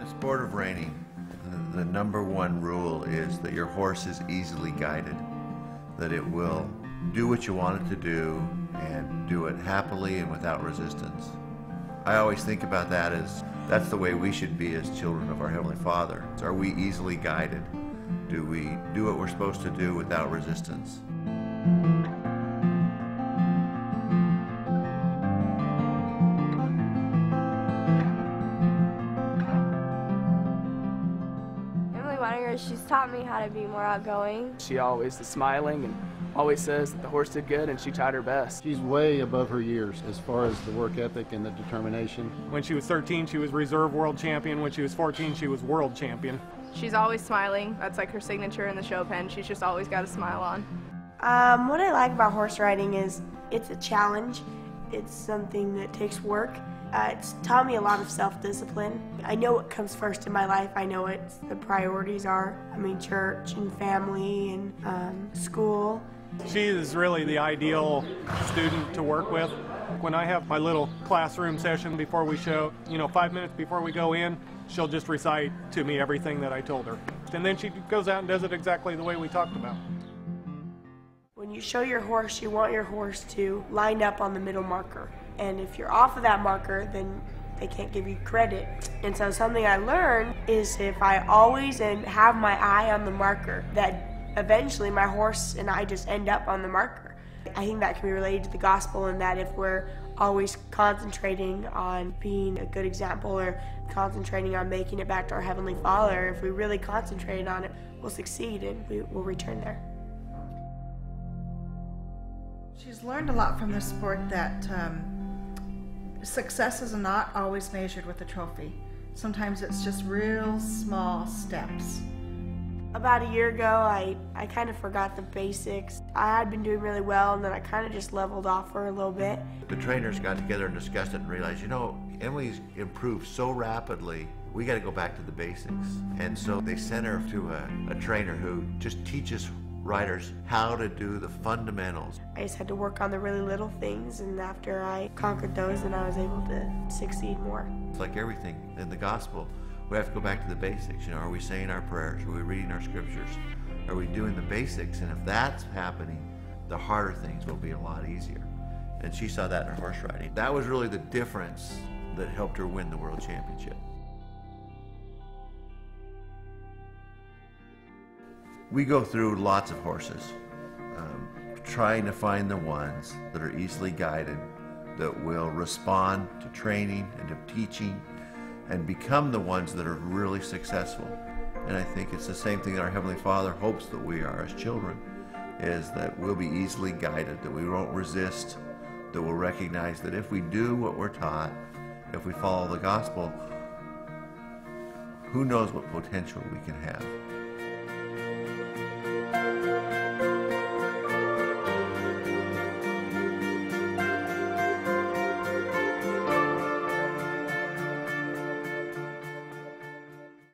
sport of reining, the number one rule is that your horse is easily guided, that it will do what you want it to do and do it happily and without resistance. I always think about that as that's the way we should be as children of our Heavenly Father. Are we easily guided? Do we do what we're supposed to do without resistance? Reiner, she's taught me how to be more outgoing. She always is smiling and always says that the horse did good and she tried her best. She's way above her years as far as the work ethic and the determination. When she was 13, she was reserve world champion. When she was 14, she was world champion. She's always smiling. That's like her signature in the show pen. She's just always got a smile on. What I like about horse riding is it's a challenge. It's something that takes work. It's taught me a lot of self-discipline. I know what comes first in my life. I know what the priorities are. I mean, church and family and school. She is really the ideal student to work with. When I have my little classroom session before we show, 5 minutes before we go in, she'll just recite to me everything that I told her. And then she goes out and does it exactly the way we talked about. When you show your horse, you want your horse to line up on the middle marker. And if you're off of that marker, then they can't give you credit. And so something I learned is if I always have my eye on the marker, that eventually my horse and I just end up on the marker. I think that can be related to the gospel in that if we're always concentrating on being a good example or concentrating on making it back to our Heavenly Father, if we really concentrate on it, we'll succeed and we will return there. She's learned a lot from this sport that success is not always measured with a trophy. Sometimes it's just real small steps. About a year ago, I kind of forgot the basics. I had been doing really well, and then I kind of just leveled off for a little bit. The trainers got together and discussed it and realized, Emily's improved so rapidly, we got to go back to the basics. And so they sent her to a trainer who just teaches riders how to do the fundamentals. I just had to work on the really little things, and after I conquered those, then I was able to succeed more. It's like everything in the gospel. We have to go back to the basics. Are we saying our prayers? Are we reading our scriptures? Are we doing the basics? And if that's happening, the harder things will be a lot easier. And she saw that in her horse riding. That was really the difference that helped her win the world championship. We go through lots of horses, trying to find the ones that are easily guided, that will respond to training and to teaching, and become the ones that are really successful. And I think it's the same thing that our Heavenly Father hopes that we are as children, is that we'll be easily guided, that we won't resist, that we'll recognize that if we do what we're taught, if we follow the gospel, who knows what potential we can have.